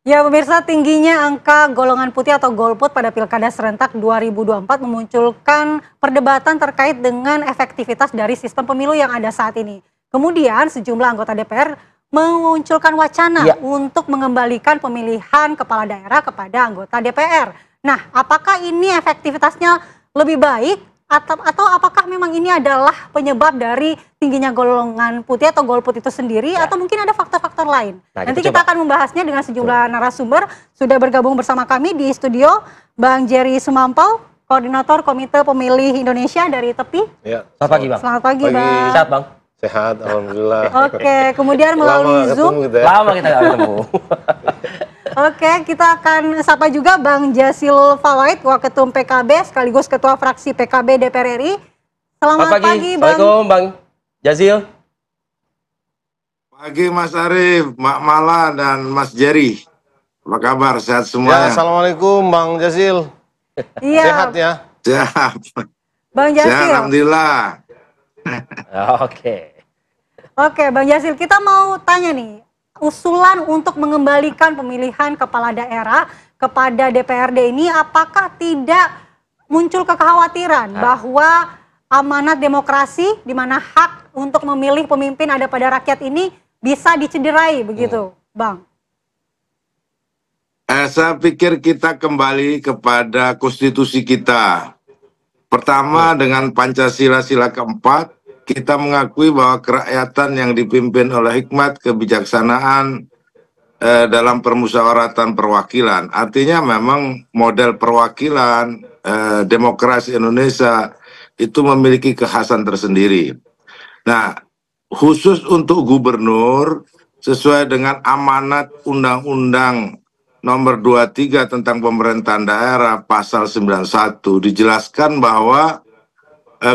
Ya pemirsa, tingginya angka golongan putih atau golput pada Pilkada serentak 2024 memunculkan perdebatan terkait dengan efektivitas dari sistem pemilu yang ada saat ini. Kemudian sejumlah anggota DPR memunculkan wacana Iya. untuk mengembalikan pemilihan kepala daerah kepada anggota DPR. Nah, apakah ini efektivitasnya lebih baik atau apakah memang ini adalah penyebab dari tingginya golongan putih atau golput itu sendiri Ya. atau mungkin ada faktor-faktor lain? Nah, Nanti kita kita coba. akan membahasnya dengan sejumlah narasumber. Sudah bergabung bersama kami di studio Bang Jerry Sumampau, Koordinator Komite Pemilih Indonesia dari TEPI. Ya, Selamat pagi, Bang. Selamat pagi, Pagi. Bang. Sehat, Bang? sehat, alhamdulillah. Oke, kemudian Lama melalui nggak Zoom. ketemu kita ya. Lama kita nggak ketemu. Oke, kita akan sapa juga Bang Jasil Fawait, Waketum PKB sekaligus Ketua Fraksi PKB DPR RI. Selamat pagi, Bang. Assalamualaikum, Bang Jazil. Pagi Mas Arief, Mbak Mala, dan Mas Jerry. Apa kabar? Sehat Ya, semuanya? assalamualaikum Bang Jazil. Iya, Sehat ya? Sehat. Bang Sehat, Jasil. alhamdulillah. Oke. Oke, Bang Jasil, kita mau tanya nih, usulan untuk mengembalikan pemilihan kepala daerah kepada DPRD ini apakah tidak muncul kekhawatiran bahwa amanat demokrasi di mana hak untuk memilih pemimpin ada pada rakyat ini bisa dicederai begitu, Bang? Saya pikir kita kembali kepada konstitusi kita. Pertama, dengan Pancasila sila keempat, kita mengakui bahwa kerakyatan yang dipimpin oleh hikmat kebijaksanaan dalam permusyawaratan perwakilan. Artinya memang model perwakilan demokrasi Indonesia itu memiliki kekhasan tersendiri. Nah, khusus untuk gubernur, sesuai dengan amanat Undang-Undang Nomor 23 tentang pemerintahan daerah pasal 91 dijelaskan bahwa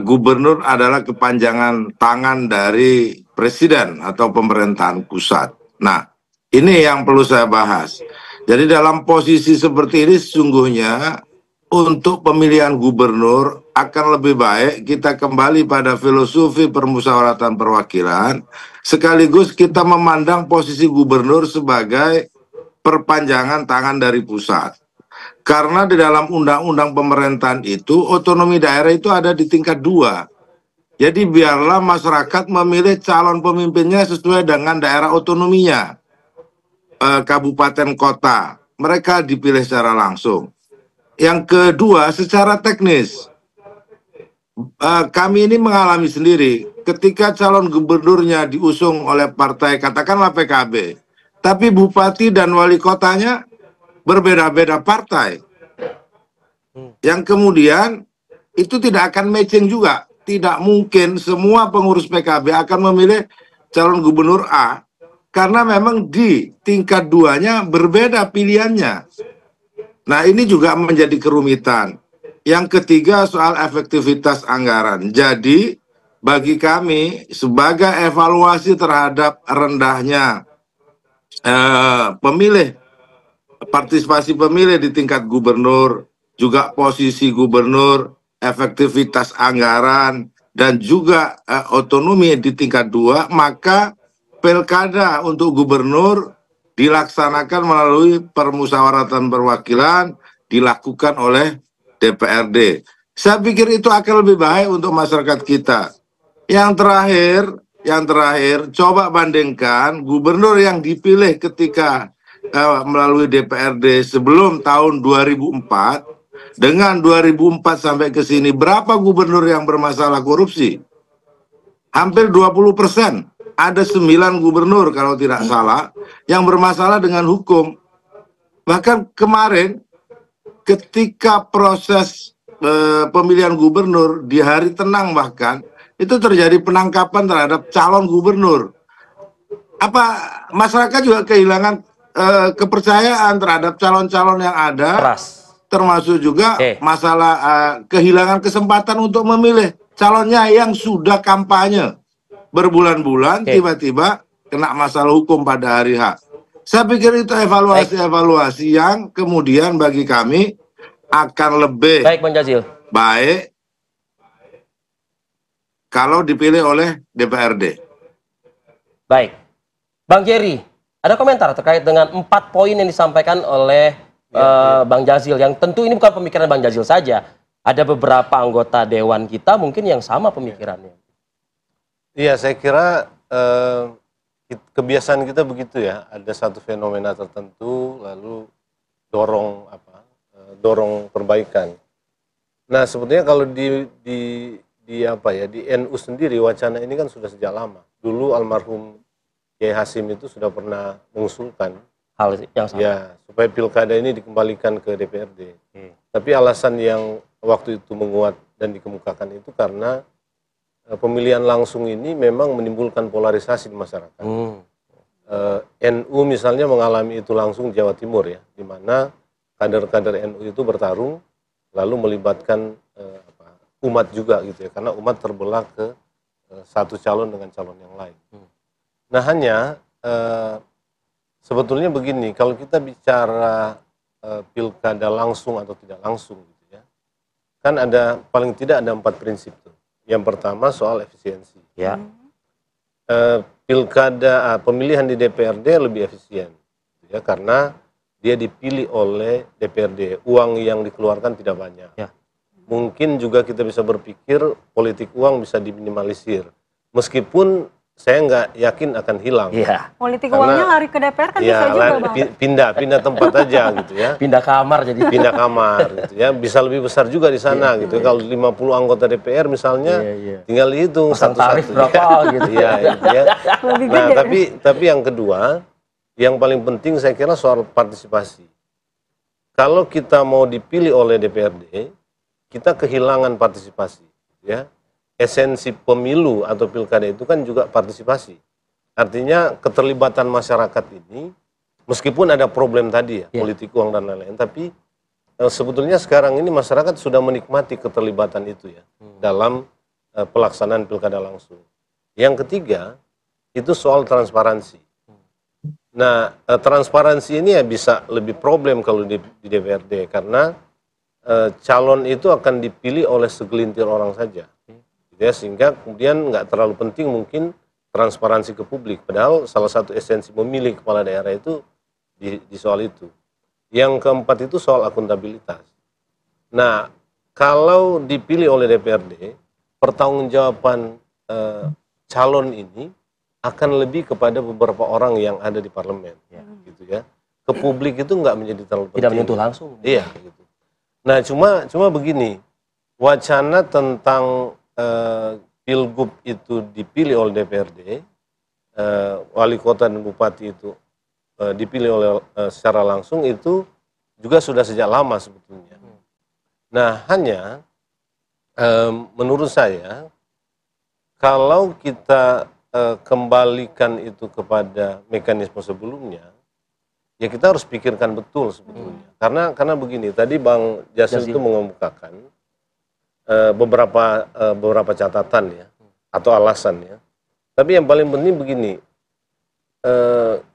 gubernur adalah kepanjangan tangan dari presiden atau pemerintahan pusat. Nah, ini yang perlu saya bahas. Jadi dalam posisi seperti ini sesungguhnya untuk pemilihan gubernur akan lebih baik kita kembali pada filosofi permusyawaratan perwakilan, sekaligus kita memandang posisi gubernur sebagai perpanjangan tangan dari pusat. Karena di dalam undang-undang pemerintahan itu, otonomi daerah itu ada di tingkat 2. Jadi biarlah masyarakat memilih calon pemimpinnya sesuai dengan daerah otonominya. Kabupaten kota, mereka dipilih secara langsung. Yang kedua, secara teknis, kami ini mengalami sendiri ketika calon gubernurnya diusung oleh partai, katakanlah PKB, tapi bupati dan wali kotanya berbeda-beda partai. Yang kemudian itu tidak akan matching juga. Tidak mungkin semua pengurus PKB akan memilih calon gubernur A, karena memang di tingkat 2-nya berbeda pilihannya. Nah, ini juga menjadi kerumitan. Yang ketiga, soal efektivitas anggaran. Jadi, bagi kami, sebagai evaluasi terhadap rendahnya partisipasi pemilih di tingkat gubernur, juga posisi gubernur, efektivitas anggaran, dan juga otonomi di tingkat 2, maka pilkada untuk gubernur dilaksanakan melalui permusyawaratan perwakilan dilakukan oleh DPRD. Saya pikir itu akan lebih baik untuk masyarakat kita. Yang terakhir, coba bandingkan gubernur yang dipilih ketika melalui DPRD sebelum tahun 2004 dengan 2004 sampai ke sini, berapa gubernur yang bermasalah korupsi? Hampir 20%. Ada 9 gubernur kalau tidak salah yang bermasalah dengan hukum. Bahkan kemarin ketika proses pemilihan gubernur di hari tenang bahkan itu terjadi penangkapan terhadap calon gubernur. Apa masyarakat juga kehilangan kepercayaan terhadap calon-calon yang ada, Keras. termasuk juga masalah kehilangan kesempatan untuk memilih calonnya yang sudah kampanye berbulan-bulan, tiba-tiba kena masalah hukum pada hari H. Saya pikir itu evaluasi-evaluasi yang kemudian bagi kami akan lebih Baik, Bang Jazil. baik kalau dipilih oleh DPRD. Baik. Bang Jerry, Ada komentar terkait dengan 4 poin yang disampaikan oleh Bang Jazil, yang tentu ini bukan pemikiran Bang Jazil saja. Ada beberapa anggota dewan kita mungkin yang sama pemikirannya. Iya, saya kira kebiasaan kita begitu ya. Ada satu fenomena tertentu, lalu dorong perbaikan. Nah, sebetulnya kalau di NU sendiri wacana ini kan sudah sejak lama. Dulu almarhum Kiai Hasim itu sudah pernah mengusulkan Hal yang sama. ya supaya pilkada ini dikembalikan ke DPRD. Tapi alasan yang waktu itu menguat dan dikemukakan itu karena pemilihan langsung ini memang menimbulkan polarisasi di masyarakat. NU misalnya mengalami itu langsung di Jawa Timur ya, di mana kader-kader NU itu bertarung lalu melibatkan umat juga gitu ya, karena umat terbelah ke satu calon dengan calon yang lain. Nah hanya sebetulnya begini, kalau kita bicara pilkada langsung atau tidak langsung gitu ya, kan ada paling tidak ada 4 prinsip tuh. Yang pertama soal efisiensi. Ya. Pemilihan di DPRD lebih efisien gitu ya, karena dia dipilih oleh DPRD, uang yang dikeluarkan tidak banyak. Ya. Mungkin juga kita bisa berpikir politik uang bisa diminimalisir, meskipun saya nggak yakin akan hilang. Iya. Politik Karena- uangnya lari ke DPR kan bisa juga, Bang. pindah tempat aja gitu ya. Pindah kamar jadi. Pindah kamar gitu ya, bisa lebih besar juga di sana gitu ya. Kalau 50 anggota DPR misalnya, Iya. tinggal dihitung Pasang tarif satu-satu. berapa gitu. Iya, gitu ya. Lebih Nah, gede. tapi yang kedua, yang paling penting saya kira soal partisipasi. Kalau kita mau dipilih oleh DPRD, kita kehilangan partisipasi, ya. Esensi pemilu atau pilkada itu kan juga partisipasi. Artinya keterlibatan masyarakat ini, meskipun ada problem tadi ya, politik uang dan lain-lain, tapi sebetulnya sekarang ini masyarakat sudah menikmati keterlibatan itu ya, dalam pelaksanaan pilkada langsung. Yang ketiga, itu soal transparansi. Nah, transparansi ini ya bisa lebih problem kalau di DPRD, karena calon itu akan dipilih oleh segelintir orang saja. Ya, sehingga kemudian nggak terlalu penting mungkin transparansi ke publik. Padahal salah satu esensi memilih kepala daerah itu di soal itu. Yang keempat itu soal akuntabilitas. Nah, kalau dipilih oleh DPRD, pertanggungjawaban calon ini akan lebih kepada beberapa orang yang ada di parlemen, gitu ya. Ke publik itu nggak menjadi terlalu penting. Tidak menyentuh langsung. Iya, gitu. Nah, cuma begini, wacana tentang pilgub itu dipilih oleh DPRD, wali kota dan bupati itu dipilih oleh secara langsung, itu juga sudah sejak lama sebetulnya. Nah, hanya menurut saya kalau kita kembalikan itu kepada mekanisme sebelumnya, ya kita harus pikirkan betul sebetulnya. Karena begini, tadi Bang Jasil itu mengemukakan beberapa catatan ya, atau alasan ya. Tapi yang paling penting begini,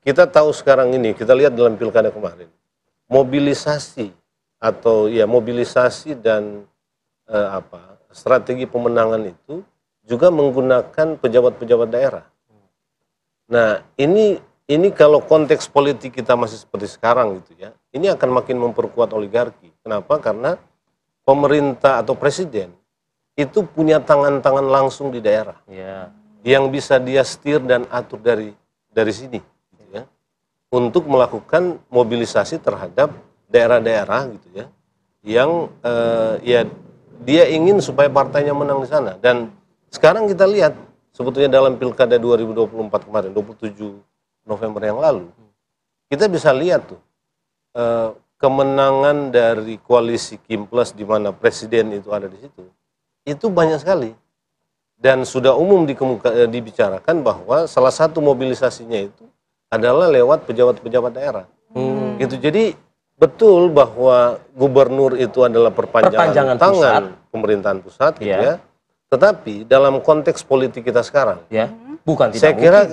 kita tahu sekarang ini, kita lihat dalam pilkada kemarin, mobilisasi dan strategi pemenangan itu juga menggunakan pejabat-pejabat daerah. Nah, ini kalau konteks politik kita masih seperti sekarang gitu ya, ini akan makin memperkuat oligarki. Kenapa? Karena pemerintah atau presiden itu punya tangan-tangan langsung di daerah, yang bisa dia setir dan atur dari sini, gitu ya, untuk melakukan mobilisasi terhadap daerah-daerah, gitu ya, yang ya dia ingin supaya partainya menang di sana. Dan sekarang kita lihat sebetulnya dalam pilkada 2024 kemarin, 27 November yang lalu, kita bisa lihat tuh kemenangan dari koalisi Kim Plus di mana presiden itu ada di situ, itu banyak sekali. Dan sudah umum dibicarakan bahwa salah satu mobilisasinya itu adalah lewat pejabat-pejabat daerah. Gitu. Jadi betul bahwa gubernur itu adalah perpanjangan tangan pemerintahan pusat, gitu ya. Tetapi dalam konteks politik kita sekarang, bukan tidak mungkin.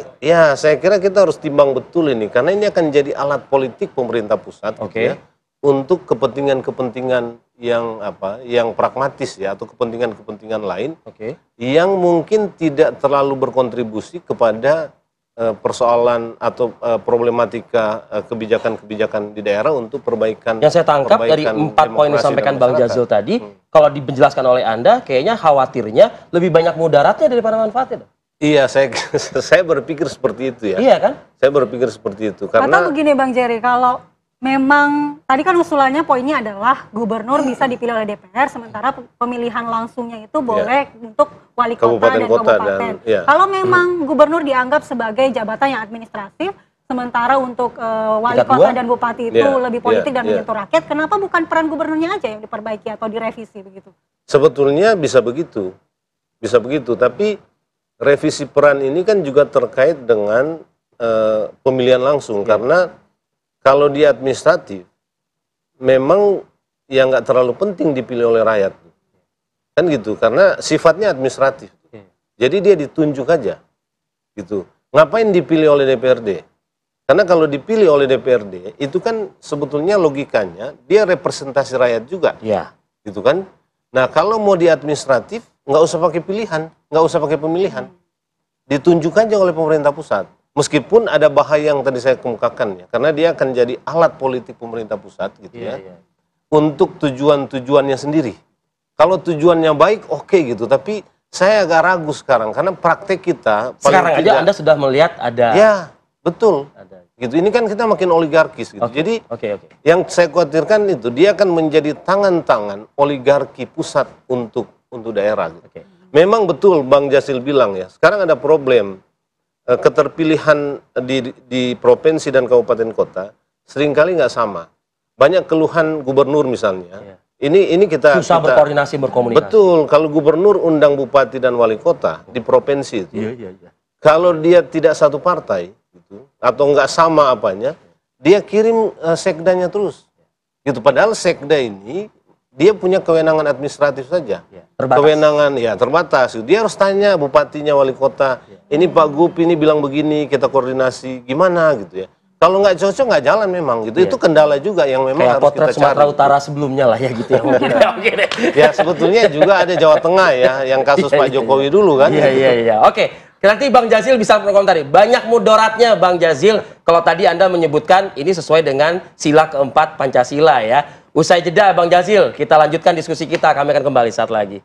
Saya kira kita harus timbang betul ini, karena ini akan jadi alat politik pemerintah pusat, gitu ya, untuk kepentingan-kepentingan yang pragmatis ya, atau kepentingan-kepentingan lain yang mungkin tidak terlalu berkontribusi kepada persoalan atau problematika kebijakan-kebijakan di daerah untuk perbaikan. Yang saya tangkap dari 4 poin yang disampaikan Bang Jazil tadi, kalau dijelaskan oleh Anda, kayaknya khawatirnya lebih banyak mudaratnya daripada manfaatnya. Iya, saya berpikir seperti itu ya. Iya kan? Saya berpikir seperti itu karena. Atau begini Bang Jerry, kalau memang tadi kan usulannya poinnya adalah gubernur bisa dipilih oleh DPR, sementara pemilihan langsungnya itu boleh untuk wali kota dan kabupaten. Kalau memang gubernur dianggap sebagai jabatan yang administratif, sementara untuk wali kota dan bupati itu lebih politik dan menyentuh rakyat, kenapa bukan peran gubernurnya aja yang diperbaiki atau direvisi begitu? Sebetulnya bisa begitu, tapi revisi peran ini kan juga terkait dengan pemilihan langsung, karena kalau di administratif, memang yang nggak terlalu penting dipilih oleh rakyat, kan gitu, karena sifatnya administratif. Jadi dia ditunjuk aja, gitu. Ngapain dipilih oleh DPRD? Karena kalau dipilih oleh DPRD, itu kan sebetulnya logikanya dia representasi rakyat juga, gitu kan? Nah kalau mau di administratif, nggak usah pakai pilihan, nggak usah pakai pemilihan, ditunjuk aja oleh pemerintah pusat. Meskipun ada bahaya yang tadi saya kemukakan ya, karena dia akan jadi alat politik pemerintah pusat gitu untuk tujuan-tujuannya sendiri. Kalau tujuannya baik, oke gitu, tapi saya agak ragu sekarang karena praktek kita sekarang aja Anda sudah melihat ada. Ya, betul. Ada. Gitu. Ini kan kita makin oligarkis gitu. Jadi Oke. yang saya khawatirkan itu dia akan menjadi tangan-tangan oligarki pusat untuk daerah. Gitu. Memang betul Bang Jazil bilang ya, sekarang ada problem. Keterpilihan di provinsi dan kabupaten kota seringkali nggak sama. Banyak keluhan gubernur misalnya. Ini kita susah berkoordinasi, berkomunikasi. Betul, kalau gubernur undang bupati dan wali kota di provinsi itu, kalau dia tidak satu partai gitu, atau nggak sama apanya, dia kirim sekdanya terus. Gitu. Padahal sekda ini dia punya kewenangan administratif saja. Terbatas. Kewenangan terbatas. Dia harus tanya bupatinya, wali kota. Ini Pak Gup ini bilang begini, kita koordinasi gimana gitu ya. Kalau nggak cocok nggak jalan memang gitu. Itu kendala juga yang memang kayak harus kita cari. Sumatera Utara sebelumnya lah ya gitu ya mungkin. Ya sebetulnya juga ada Jawa Tengah ya, yang kasus Pak Jokowi dulu kan. Iya. Oke. Nanti Bang Jazil bisa berkomentari. Banyak mudaratnya Bang Jazil. Kalau tadi Anda menyebutkan ini sesuai dengan sila keempat Pancasila ya. Usai jeda Bang Jazil, kita lanjutkan diskusi kita. Kami akan kembali saat lagi.